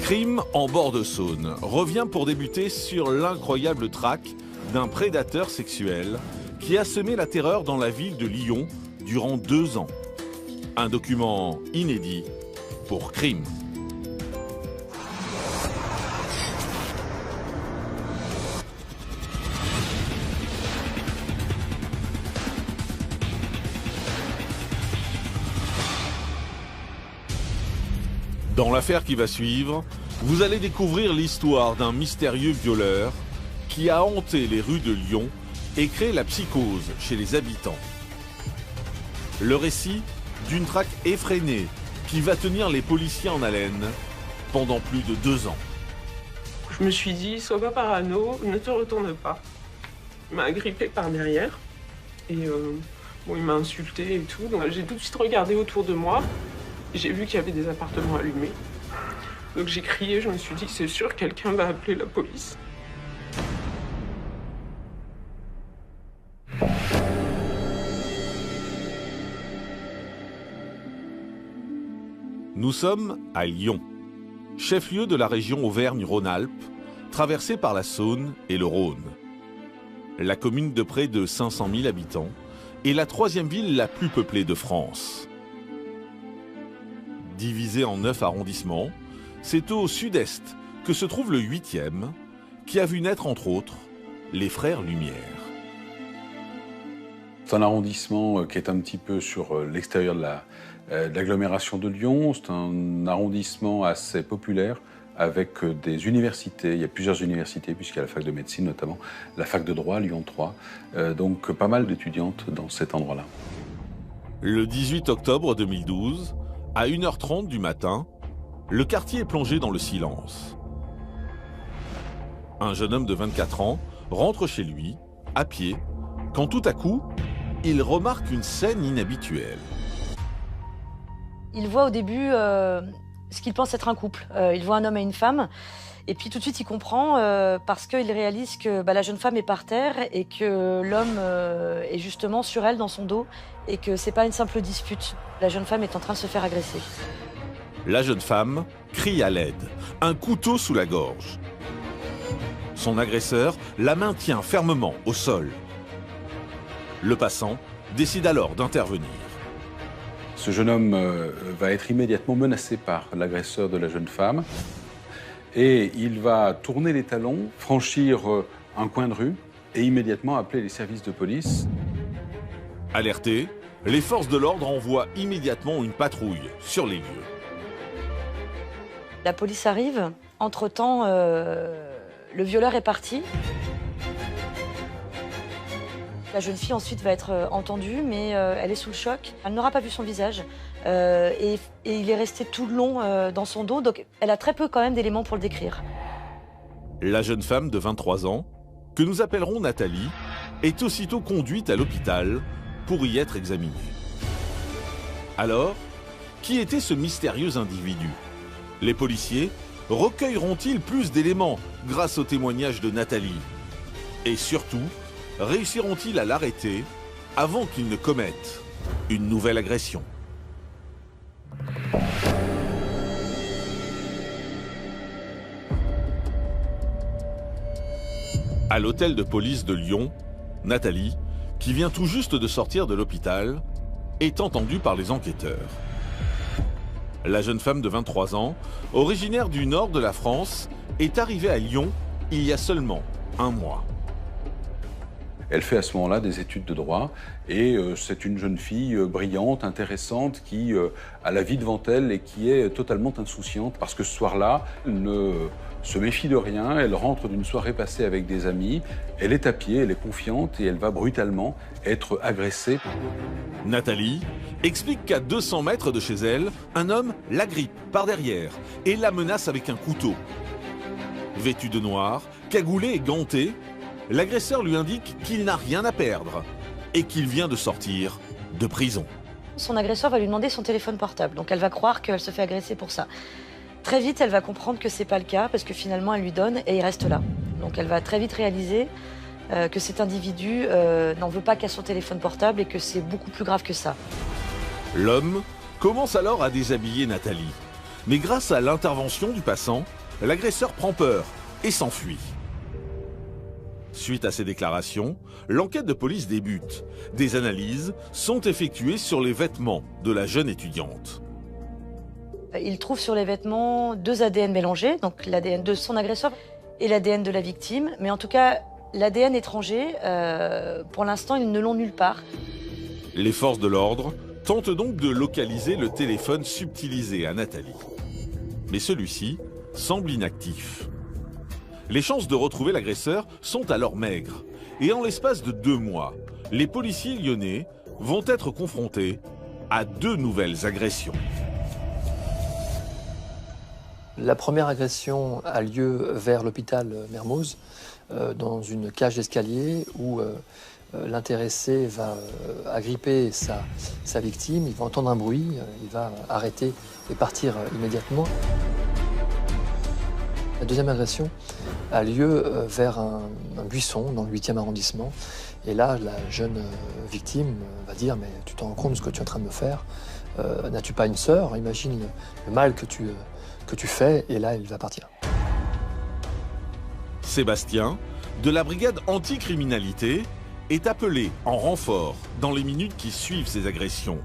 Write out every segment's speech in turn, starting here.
Crime en bord de Saône revient pour débuter sur l'incroyable traque d'un prédateur sexuel qui a semé la terreur dans la ville de Lyon durant 2 ans. Un document inédit pour Crime. Dans l'affaire qui va suivre, vous allez découvrir l'histoire d'un mystérieux violeur qui a hanté les rues de Lyon et créé la psychose chez les habitants. Le récit d'une traque effrénée qui va tenir les policiers en haleine pendant plus de 2 ans. Je me suis dit, sois pas parano, ne te retourne pas. Il m'a agrippé par derrière et il m'a insulté et tout. Donc j'ai tout de suite regardé autour de moi. J'ai vu qu'il y avait des appartements allumés. Donc j'ai crié, je me suis dit, c'est sûr, quelqu'un va appeler la police. Nous sommes à Lyon, chef-lieu de la région Auvergne-Rhône-Alpes, traversée par la Saône et le Rhône. La commune de près de 500 000 habitants est la 3e ville la plus peuplée de France. Divisée en 9 arrondissements, c'est au sud-est que se trouve le 8e, qui a vu naître entre autres les Frères Lumière. C'est un arrondissement qui est un petit peu sur l'extérieur de l'agglomération de Lyon. C'est un arrondissement assez populaire avec des universités. Il y a plusieurs universités puisqu'il y a la fac de médecine notamment, la fac de droit, Lyon 3. Donc pas mal d'étudiantes dans cet endroit-là. Le 18 octobre 2012, à 1h30 du matin, le quartier est plongé dans le silence. Un jeune homme de 24 ans rentre chez lui, à pied, quand tout à coup, il remarque une scène inhabituelle. Il voit au début ce qu'il pense être un couple. Il voit un homme et une femme. Et puis tout de suite, il comprend parce qu'il réalise que la jeune femme est par terre et que l'homme est justement sur elle, dans son dos, et que c'est pas une simple dispute. La jeune femme est en train de se faire agresser. La jeune femme crie à l'aide, un couteau sous la gorge. Son agresseur la maintient fermement au sol. Le passant décide alors d'intervenir. Ce jeune homme va être immédiatement menacé par l'agresseur de la jeune femme. Et il va tourner les talons, franchir un coin de rue et immédiatement appeler les services de police. Alertés, les forces de l'ordre envoient immédiatement une patrouille sur les lieux. La police arrive. Entre-temps, le violeur est parti. La jeune fille ensuite va être entendue, mais elle est sous le choc. Elle n'aura pas vu son visage et il est resté tout le long dans son dos, donc elle a très peu quand même d'éléments pour le décrire. La jeune femme de 23 ans, que nous appellerons Nathalie, est aussitôt conduite à l'hôpital pour y être examinée. Alors, qui était ce mystérieux individu? Les policiers recueilleront-ils plus d'éléments grâce au témoignage de Nathalie? Et surtout, réussiront-ils à l'arrêter avant qu'il ne commette une nouvelle agression? À l'hôtel de police de Lyon, Nathalie, qui vient tout juste de sortir de l'hôpital, est entendue par les enquêteurs. La jeune femme de 23 ans, originaire du nord de la France, est arrivée à Lyon il y a seulement 1 mois. Elle fait à ce moment-là des études de droit et c'est une jeune fille brillante, intéressante, qui a la vie devant elle et qui est totalement insouciante parce que ce soir-là, elle ne se méfie de rien, elle rentre d'une soirée passée avec des amis, elle est à pied, elle est confiante et elle va brutalement être agressée. Nathalie explique qu'à 200 mètres de chez elle, un homme l'agrippe par derrière et la menace avec un couteau. Vêtu de noir, cagoulé et ganté, l'agresseur lui indique qu'il n'a rien à perdre et qu'il vient de sortir de prison. Son agresseur va lui demander son téléphone portable, donc elle va croire qu'elle se fait agresser pour ça. Très vite, elle va comprendre que c'est pas le cas parce que finalement, elle lui donne et il reste là. Donc elle va très vite réaliser que cet individu n'en veut pas qu'à son téléphone portable et que c'est beaucoup plus grave que ça. L'homme commence alors à déshabiller Nathalie. Mais grâce à l'intervention du passant, l'agresseur prend peur et s'enfuit. Suite à ces déclarations, l'enquête de police débute. Des analyses sont effectuées sur les vêtements de la jeune étudiante. Il trouve sur les vêtements 2 ADN mélangés, donc l'ADN de son agresseur et l'ADN de la victime. Mais en tout cas, l'ADN étranger, pour l'instant, ils ne l'ont nulle part. Les forces de l'ordre tentent donc de localiser le téléphone subtilisé à Nathalie. Mais celui-ci semble inactif. Les chances de retrouver l'agresseur sont alors maigres. Et en l'espace de 2 mois, les policiers lyonnais vont être confrontés à 2 nouvelles agressions. La première agression a lieu vers l'hôpital Mermoz, dans une cage d'escalier où l'intéressé va agripper sa victime, il va entendre un bruit, il va arrêter et partir immédiatement. La deuxième agression a lieu vers un buisson dans le 8e arrondissement. Et là, la jeune victime va dire « Mais tu te rends compte de ce que tu es en train de me faire? N'as-tu pas une sœur? Imagine le mal que tu fais. » Et là, il va partir. Sébastien, de la brigade anticriminalité, est appelé en renfort dans les minutes qui suivent ces agressions.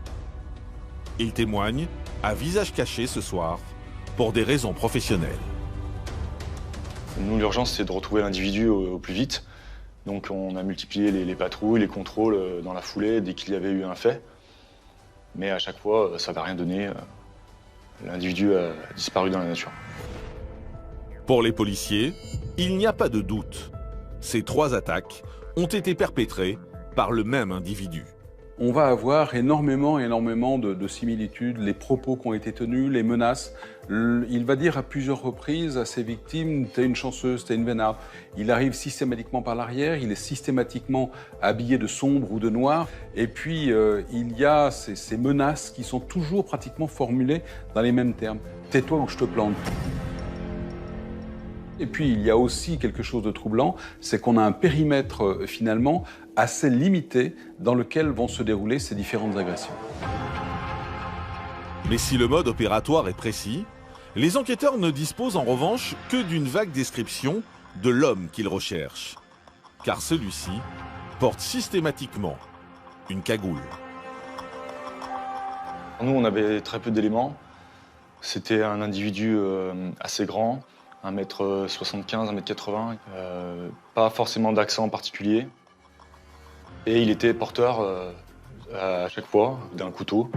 Il témoigne à visage caché ce soir pour des raisons professionnelles. Nous, l'urgence, c'est de retrouver l'individu au plus vite. Donc on a multiplié les patrouilles, les contrôles dans la foulée dès qu'il y avait eu un fait. Mais à chaque fois, ça n'a rien donné. L'individu a disparu dans la nature. Pour les policiers, il n'y a pas de doute. Ces 3 attaques ont été perpétrées par le même individu. On va avoir énormément de similitudes, les propos qui ont été tenus, les menaces. Il va dire à plusieurs reprises à ses victimes « t'es une chanceuse, t'es une vénarde ». Il arrive systématiquement par l'arrière, il est systématiquement habillé de sombre ou de noir. Et puis il y a ces menaces qui sont toujours pratiquement formulées dans les mêmes termes. « Tais-toi ou je te plante ». Et puis il y a aussi quelque chose de troublant, c'est qu'on a un périmètre finalement assez limité dans lequel vont se dérouler ces différentes agressions. Mais si le mode opératoire est précis, les enquêteurs ne disposent en revanche que d'une vague description de l'homme qu'ils recherchent. Car celui-ci porte systématiquement une cagoule. Nous, on avait très peu d'éléments. C'était un individu assez grand, 1m75, 1m80, pas forcément d'accent particulier. Et il était porteur à chaque fois d'un couteau.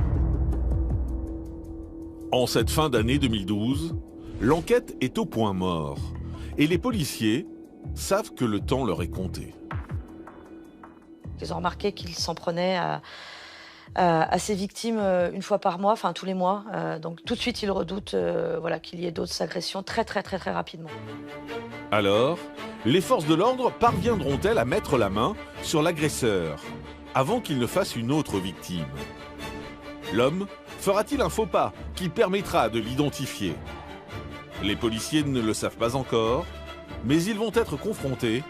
En cette fin d'année 2012, l'enquête est au point mort. Et les policiers savent que le temps leur est compté. Ils ont remarqué qu'ils s'en prenaient à ses victimes une fois par mois, enfin tous les mois. Donc tout de suite, ils redoutent qu'il y ait d'autres agressions très rapidement. Alors, les forces de l'ordre parviendront-elles à mettre la main sur l'agresseur avant qu'il ne fasse une autre victime? L'homme fera-t-il un faux pas qui permettra de l'identifier? Les policiers ne le savent pas encore, mais ils vont être confrontés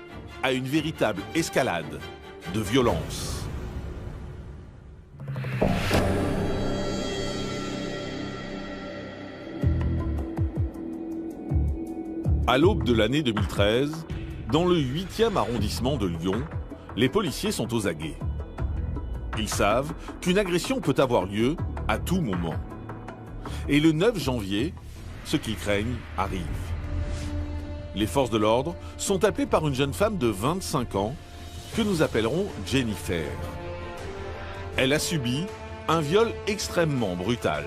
à une véritable escalade de violence. À l'aube de l'année 2013, dans le 8e arrondissement de Lyon, les policiers sont aux aguets. Ils savent qu'une agression peut avoir lieu à tout moment. Et le 9 janvier, ce qu'ils craignent arrive. Les forces de l'ordre sont appelées par une jeune femme de 25 ans que nous appellerons Jennifer. Elle a subi un viol extrêmement brutal.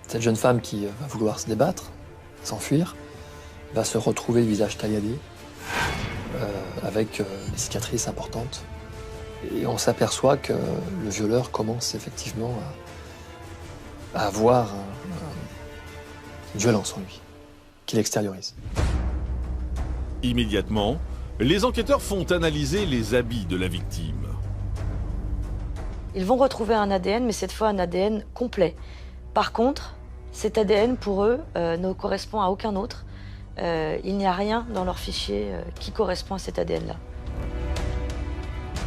Cette jeune femme qui va vouloir se débattre, s'enfuir, va se retrouver le visage tailladé, avec des cicatrices importantes. Et on s'aperçoit que le violeur commence effectivement à avoir une violence en lui, qu'il extériorise. Immédiatement, les enquêteurs font analyser les habits de la victime. Ils vont retrouver un ADN, mais cette fois un ADN complet. Par contre, cet ADN, pour eux, ne correspond à aucun autre. Il n'y a rien dans leur fichier qui correspond à cet ADN-là.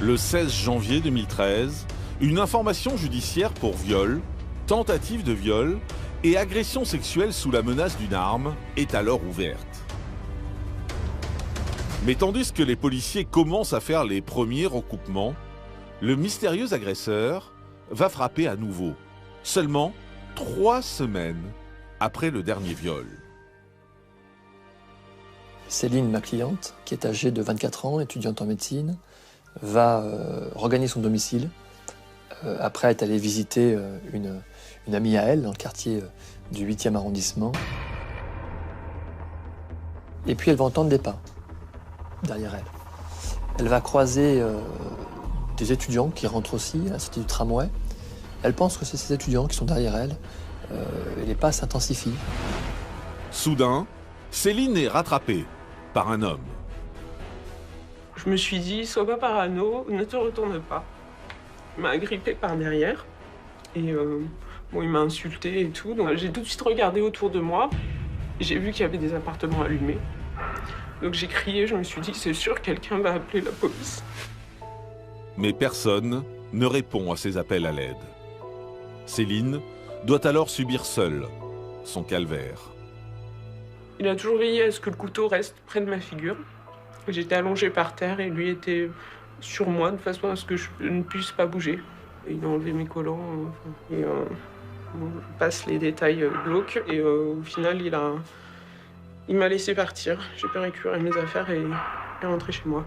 Le 16 janvier 2013, une information judiciaire pour viol, tentative de viol et agression sexuelle sous la menace d'une arme est alors ouverte. Mais tandis que les policiers commencent à faire les premiers recoupements, le mystérieux agresseur va frapper à nouveau, seulement 3 semaines après le dernier viol. Céline, ma cliente, qui est âgée de 24 ans, étudiante en médecine, va regagner son domicile. Après être allée visiter une amie à elle dans le quartier du 8e arrondissement. Et puis elle va entendre des pas derrière elle. Elle va croiser des étudiants qui rentrent aussi à la sortie du tramway. Elle pense que c'est ces étudiants qui sont derrière elle. Et les pas s'intensifient. Soudain, Céline est rattrapée par un homme. Je me suis dit, sois pas parano, ne te retourne pas. Il m'a agrippé par derrière et il m'a insulté et tout. Donc j'ai tout de suite regardé autour de moi. J'ai vu qu'il y avait des appartements allumés. Donc j'ai crié, je me suis dit, c'est sûr, quelqu'un va appeler la police. Mais personne ne répond à ces appels à l'aide. Céline doit alors subir seule son calvaire. Il a toujours veillé à ce que le couteau reste près de ma figure. J'étais allongée par terre et lui était sur moi de façon à ce que je ne puisse pas bouger. Et il a enlevé mes collants. On passe les détails glauques. Et au final, il m'a laissé partir. J'ai pu récupérer mes affaires et rentrer chez moi.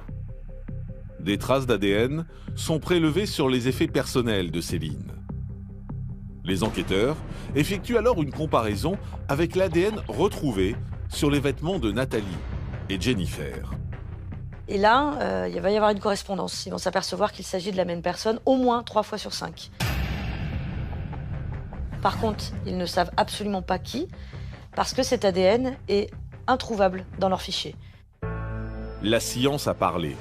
Des traces d'ADN sont prélevées sur les effets personnels de Céline. Les enquêteurs effectuent alors une comparaison avec l'ADN retrouvé sur les vêtements de Nathalie et Jennifer. Et là, il va y avoir une correspondance. Ils vont s'apercevoir qu'il s'agit de la même personne au moins 3 fois sur 5. Par contre, ils ne savent absolument pas qui, parce que cet ADN est introuvable dans leur fichier. La science a parlé.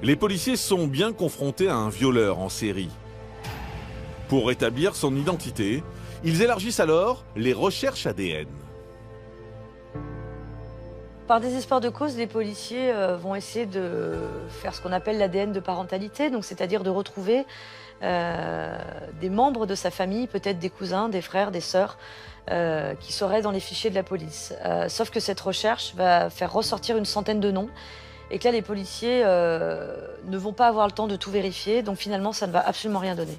Les policiers sont bien confrontés à un violeur en série. Pour établir son identité, ils élargissent alors les recherches ADN. Par désespoir de cause, les policiers vont essayer de faire ce qu'on appelle l'ADN de parentalité, donc c'est-à-dire de retrouver des membres de sa famille, peut-être des cousins, des frères, des sœurs, qui seraient dans les fichiers de la police. Sauf que cette recherche va faire ressortir une centaine de noms, et que là, les policiers ne vont pas avoir le temps de tout vérifier, donc finalement, ça ne va absolument rien donner.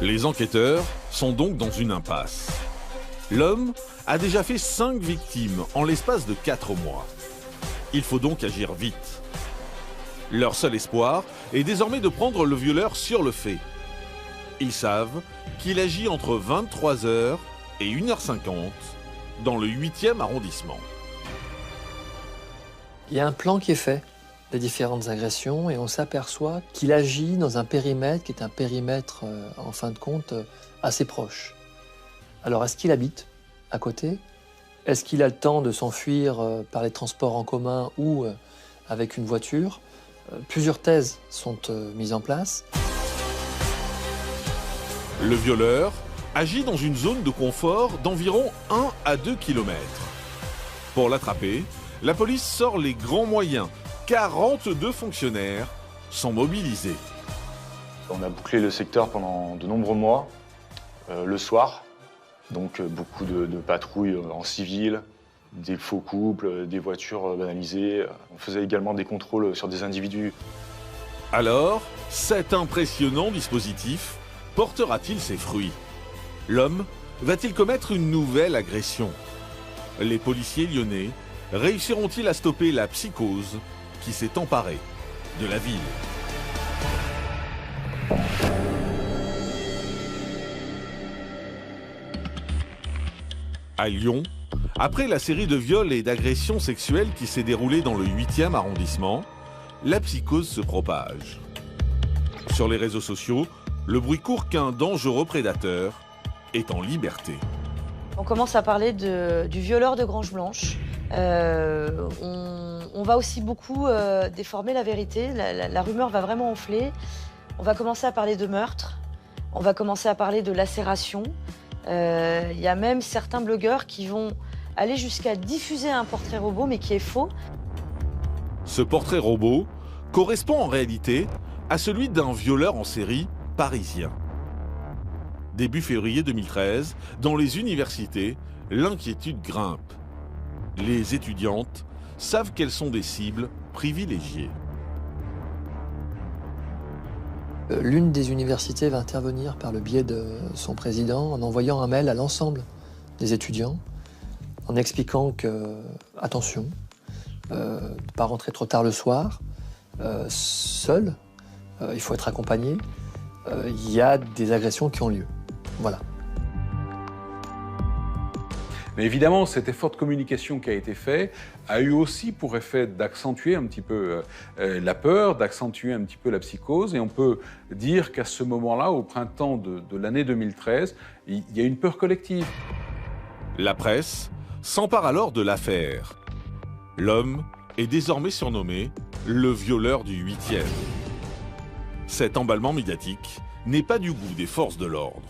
Les enquêteurs sont donc dans une impasse. L'homme a déjà fait 5 victimes en l'espace de 4 mois. Il faut donc agir vite. Leur seul espoir est désormais de prendre le violeur sur le fait. Ils savent qu'il agit entre 23h et 1h50 dans le 8e arrondissement. Il y a un plan qui est fait des différentes agressions et on s'aperçoit qu'il agit dans un périmètre qui est un périmètre, en fin de compte, assez proche. Alors, est-ce qu'il habite à côté? Est-ce qu'il a le temps de s'enfuir par les transports en commun ou avec une voiture? Plusieurs thèses sont mises en place. Le violeur agit dans une zone de confort d'environ 1 à 2 km. Pour l'attraper, la police sort les grands moyens. 42 fonctionnaires sont mobilisés. On a bouclé le secteur pendant de nombreux mois, le soir. Donc beaucoup de patrouilles en civil, des faux couples, des voitures banalisées. On faisait également des contrôles sur des individus. Alors, cet impressionnant dispositif portera-t-il ses fruits? L'homme va-t-il commettre une nouvelle agression? Les policiers lyonnais réussiront-ils à stopper la psychose qui s'est emparée de la ville? À Lyon, après la série de viols et d'agressions sexuelles qui s'est déroulée dans le 8e arrondissement, la psychose se propage. Sur les réseaux sociaux, le bruit court qu'un dangereux prédateur est en liberté. On commence à parler du violeur de Grange Blanche. On va aussi beaucoup déformer la vérité. La rumeur va vraiment enfler. On va commencer à parler de meurtre. On va commencer à parler de lacération. Il y a même certains blogueurs qui vont aller jusqu'à diffuser un portrait robot, mais qui est faux. Ce portrait robot correspond en réalité à celui d'un violeur en série parisien. Début février 2013, dans les universités, l'inquiétude grimpe. Les étudiantes savent qu'elles sont des cibles privilégiées. L'une des universités va intervenir par le biais de son président en envoyant un mail à l'ensemble des étudiants en expliquant que, attention, pas rentrer trop tard le soir, seul, il faut être accompagné, il y a des agressions qui ont lieu. Voilà. Mais évidemment, cet effort de communication qui a été fait a eu aussi pour effet d'accentuer un petit peu la peur, d'accentuer un petit peu la psychose. Et on peut dire qu'à ce moment-là, au printemps de l'année 2013, il y a une peur collective. La presse s'empare alors de l'affaire. L'homme est désormais surnommé le violeur du 8e. Cet emballement médiatique n'est pas du goût des forces de l'ordre.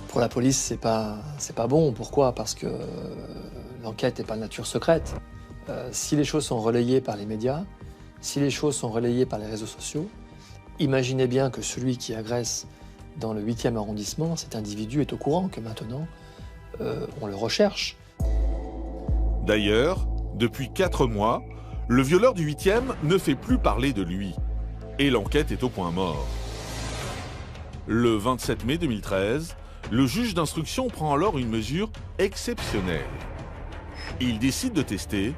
Pour la police, c'est pas bon. Pourquoi? Parce que l'enquête n'est pas de nature secrète. Si les choses sont relayées par les médias, si les choses sont relayées par les réseaux sociaux, imaginez bien que celui qui agresse dans le 8e arrondissement, cet individu est au courant que maintenant, on le recherche. D'ailleurs, depuis 4 mois, le violeur du 8e ne fait plus parler de lui. Et l'enquête est au point mort. Le 27 mai 2013, le juge d'instruction prend alors une mesure exceptionnelle. Il décide de tester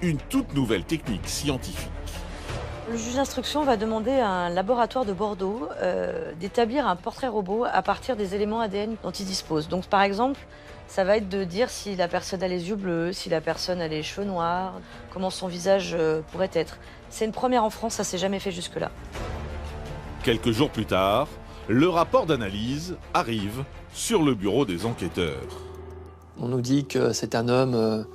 une toute nouvelle technique scientifique. Le juge d'instruction va demander à un laboratoire de Bordeaux d'établir un portrait robot à partir des éléments ADN dont il dispose. Donc par exemple, ça va être de dire si la personne a les yeux bleus, si la personne a les cheveux noirs, comment son visage pourrait être. C'est une première en France, ça s'est jamais fait jusque-là. Quelques jours plus tard, le rapport d'analyse arrive sur le bureau des enquêteurs. On nous dit que c'est un homme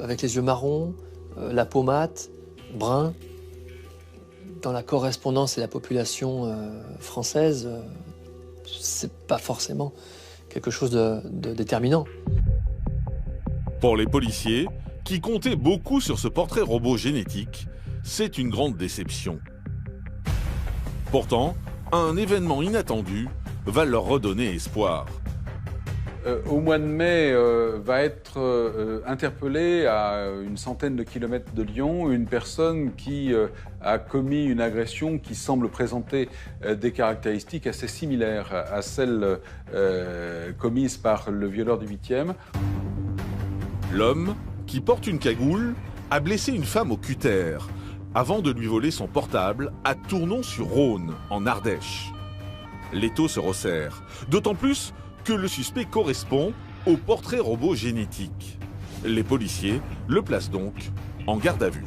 avec les yeux marrons, la peau mate, brun. Dans la correspondance et la population française, c'est pas forcément quelque chose de déterminant. Pour les policiers, qui comptaient beaucoup sur ce portrait robot génétique, c'est une grande déception. Pourtant, un événement inattendu va leur redonner espoir. Au mois de mai, va être interpellée à une centaine de kilomètres de Lyon une personne qui a commis une agression qui semble présenter des caractéristiques assez similaires à celles commises par le violeur du 8e. L'homme, qui porte une cagoule, a blessé une femme au cutter avant de lui voler son portable à Tournon-sur-Rhône, en Ardèche. L'étau se resserre, d'autant plus que le suspect correspond au portrait robot génétique. Les policiers le placent donc en garde à vue.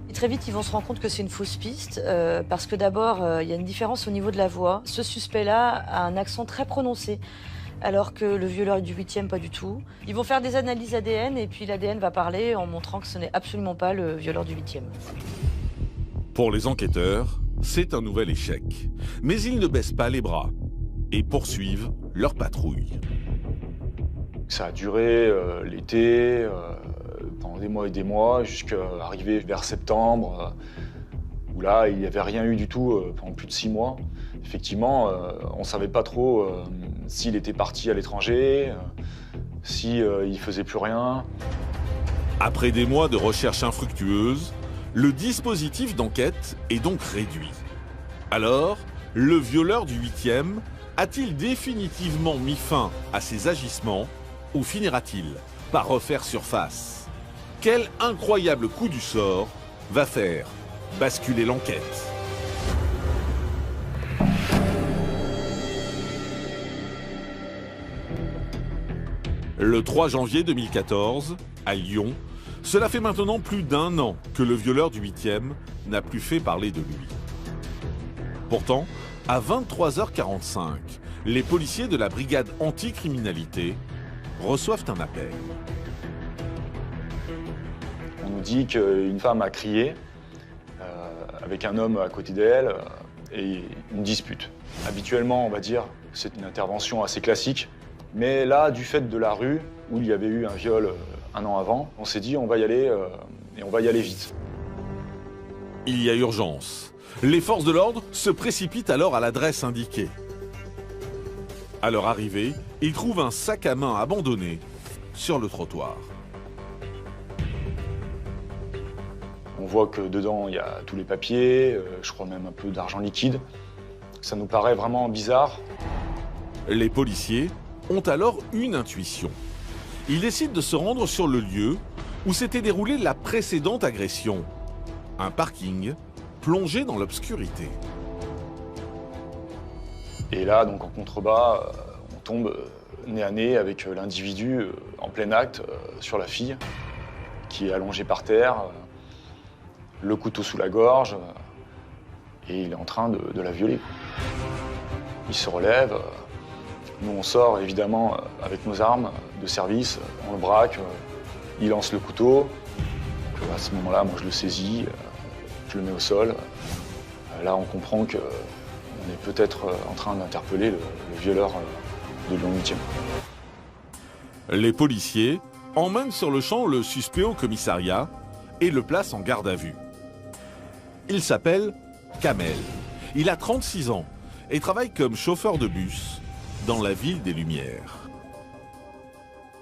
Et très vite, ils vont se rendre compte que c'est une fausse piste, parce que d'abord, il y a une différence au niveau de la voix. Ce suspect-là a un accent très prononcé, alors que le violeur du 8e, pas du tout. Ils vont faire des analyses ADN, et puis l'ADN va parler en montrant que ce n'est absolument pas le violeur du 8e. Pour les enquêteurs, c'est un nouvel échec. Mais ils ne baissent pas les bras et poursuivent leur patrouille. Ça a duré l'été, pendant des mois et des mois, jusqu'à arriver vers septembre, où là, il n'y avait rien eu du tout pendant plus de 6 mois. Effectivement, on ne savait pas trop s'il était parti à l'étranger, s'il ne faisait plus rien. Après des mois de recherche infructueuse, le dispositif d'enquête est donc réduit. Alors, le violeur du 8e a-t-il définitivement mis fin à ses agissements ou finira-t-il par refaire surface? Quel incroyable coup du sort va faire basculer l'enquête? Le 3 janvier 2014, à Lyon, cela fait maintenant plus d'1 an que le violeur du 8e n'a plus fait parler de lui. Pourtant, à 23h45, les policiers de la brigade anticriminalité reçoivent un appel. On nous dit qu'une femme a crié avec un homme à côté d'elle et une dispute. Habituellement, on va dire, c'est une intervention assez classique. Mais là, du fait de la rue, où il y avait eu un viol 1 an avant, on s'est dit on va y aller et on va y aller vite. Il y a urgence. Les forces de l'ordre se précipitent alors à l'adresse indiquée. À leur arrivée, ils trouvent un sac à main abandonné sur le trottoir. On voit que dedans, il y a tous les papiers, je crois même un peu d'argent liquide. Ça nous paraît vraiment bizarre. Les policiers ont alors une intuition. Ils décident de se rendre sur le lieu où s'était déroulée la précédente agression. Un parking plongé dans l'obscurité. Et là, donc en contrebas, on tombe nez à nez avec l'individu en plein acte sur la fille, qui est allongée par terre, le couteau sous la gorge, et il est en train de la violer. Il se relève, nous on sort évidemment avec nos armes de service, on le braque, il lance le couteau. À ce moment-là, moi je le saisis, je le mets au sol. Là, on comprend qu'on est peut-être en train d'interpeller le violeur de Lyon 8e. Les policiers emmènent sur le champ le suspect au commissariat et le placent en garde à vue. Il s'appelle Kamel. Il a 36 ans et travaille comme chauffeur de bus dans la ville des Lumières.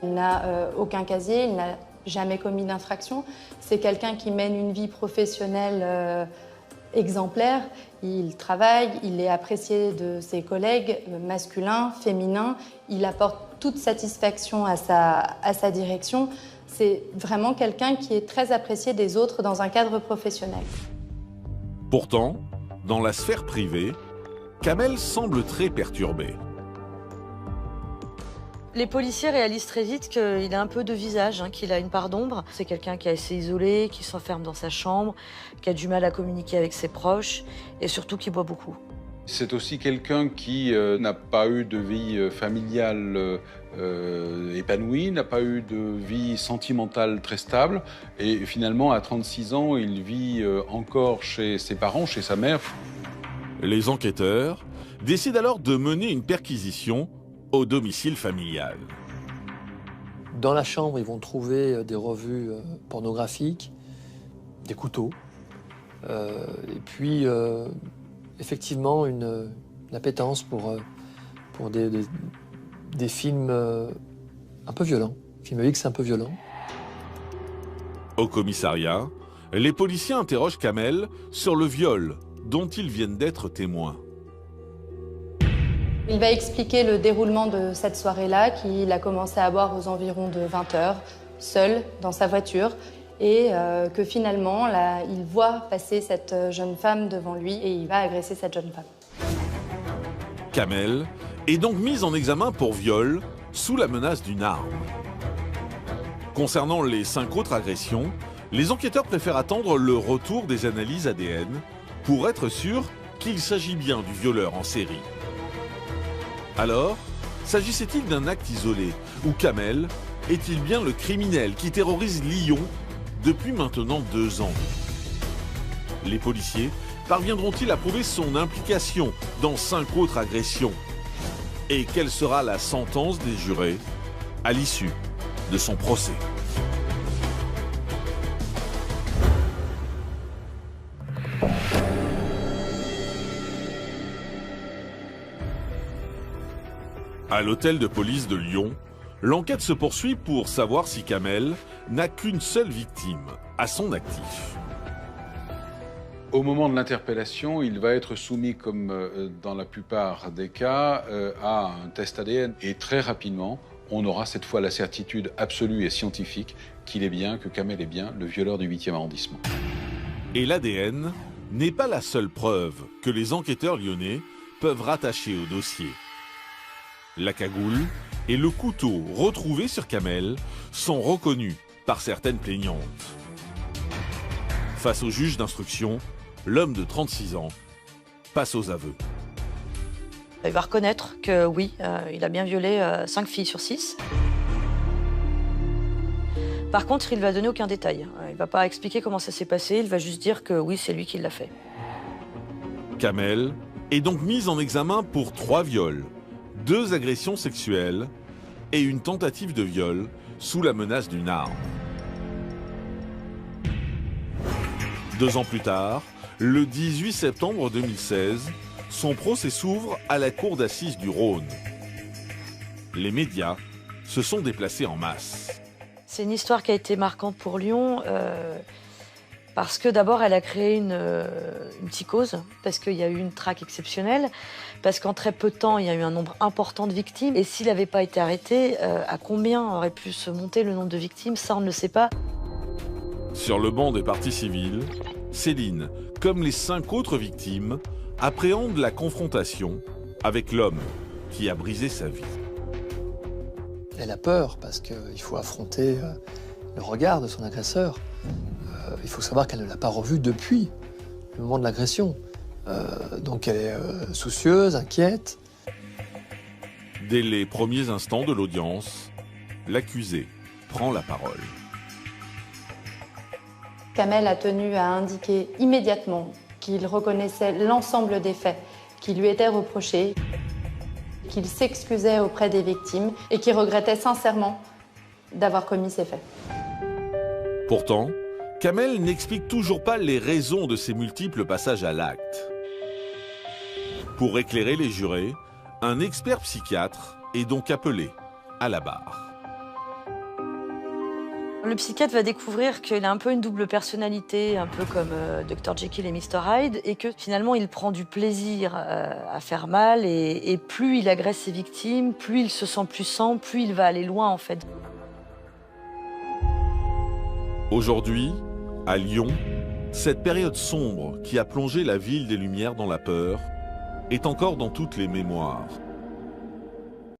Il n'a aucun casier, il n'a jamais commis d'infraction. C'est quelqu'un qui mène une vie professionnelle exemplaire. Il travaille, il est apprécié de ses collègues masculins, féminins. Il apporte toute satisfaction à sa direction. C'est vraiment quelqu'un qui est très apprécié des autres dans un cadre professionnel. Pourtant, dans la sphère privée, Kamel semble très perturbé. Les policiers réalisent très vite qu'il a un peu de visage, qu'il a une part d'ombre. C'est quelqu'un qui est assez isolé, qui s'enferme dans sa chambre, qui a du mal à communiquer avec ses proches et surtout qui boit beaucoup. C'est aussi quelqu'un qui n'a pas eu de vie familiale épanouie, n'a pas eu de vie sentimentale très stable. Et finalement, à 36 ans, il vit encore chez ses parents, chez sa mère. Les enquêteurs décident alors de mener une perquisition au domicile familial. Dans la chambre, ils vont trouver des revues pornographiques, des couteaux, et puis effectivement une appétence pour des films un peu violents, films X un peu violents. Au commissariat, les policiers interrogent Kamel sur le viol dont ils viennent d'être témoins. Il va expliquer le déroulement de cette soirée-là, qu'il a commencé à boire aux environs de 20 h, seul, dans sa voiture, et que finalement, là, il voit passer cette jeune femme devant lui et il va agresser cette jeune femme. Kamel est donc mis en examen pour viol sous la menace d'une arme. Concernant les 5 autres agressions, les enquêteurs préfèrent attendre le retour des analyses ADN pour être sûrs qu'il s'agit bien du violeur en série. Alors, s'agissait-il d'un acte isolé ou Kamel est-il bien le criminel qui terrorise Lyon depuis maintenant 2 ans? Les policiers parviendront-ils à prouver son implication dans 5 autres agressions? Et quelle sera la sentence des jurés à l'issue de son procès? À l'hôtel de police de Lyon, l'enquête se poursuit pour savoir si Kamel n'a qu'une seule victime à son actif. Au moment de l'interpellation, il va être soumis, comme dans la plupart des cas, à un test ADN. Et très rapidement, on aura cette fois la certitude absolue et scientifique que Kamel est bien le violeur du 8e arrondissement. Et l'ADN n'est pas la seule preuve que les enquêteurs lyonnais peuvent rattacher au dossier. La cagoule et le couteau retrouvés sur Kamel sont reconnus par certaines plaignantes. Face au juge d'instruction, l'homme de 36 ans passe aux aveux. Il va reconnaître que oui, il a bien violé 5 filles sur 6. Par contre, il ne va donner aucun détail. Il ne va pas expliquer comment ça s'est passé, il va juste dire que oui, c'est lui qui l'a fait. Kamel est donc mis en examen pour 3 viols, 2 agressions sexuelles et une tentative de viol sous la menace d'une arme. 2 ans plus tard, le 18 septembre 2016, son procès s'ouvre à la cour d'assises du Rhône. les médias se sont déplacés en masse. C'est une histoire qui a été marquante pour Lyon parce que d'abord elle a créé une psychose, parce qu'il y a eu une traque exceptionnelle, parce qu'en très peu de temps il y a eu un nombre important de victimes. Et s'il n'avait pas été arrêté, à combien aurait pu se monter le nombre de victimes? Ça on ne le sait pas. Sur le banc des parties civiles, Céline, comme les 5 autres victimes, appréhende la confrontation avec l'homme qui a brisé sa vie. Elle a peur parce qu'il faut affronter le regard de son agresseur. Il faut savoir qu'elle ne l'a pas revu depuis le moment de l'agression. Donc elle est soucieuse, inquiète. Dès les premiers instants de l'audience, l'accusé prend la parole. Kamel a tenu à indiquer immédiatement qu'il reconnaissait l'ensemble des faits qui lui étaient reprochés, qu'il s'excusait auprès des victimes et qu'il regrettait sincèrement d'avoir commis ces faits. Pourtant, Kamel n'explique toujours pas les raisons de ces multiples passages à l'acte. Pour éclairer les jurés, un expert psychiatre est donc appelé à la barre. Le psychiatre va découvrir qu'il a un peu une double personnalité, un peu comme Dr Jekyll et Mr Hyde, et que finalement il prend du plaisir à faire mal, et plus il agresse ses victimes, plus il se sent puissant, plus il va aller loin en fait. Aujourd'hui, à Lyon, cette période sombre qui a plongé la ville des Lumières dans la peur est encore dans toutes les mémoires.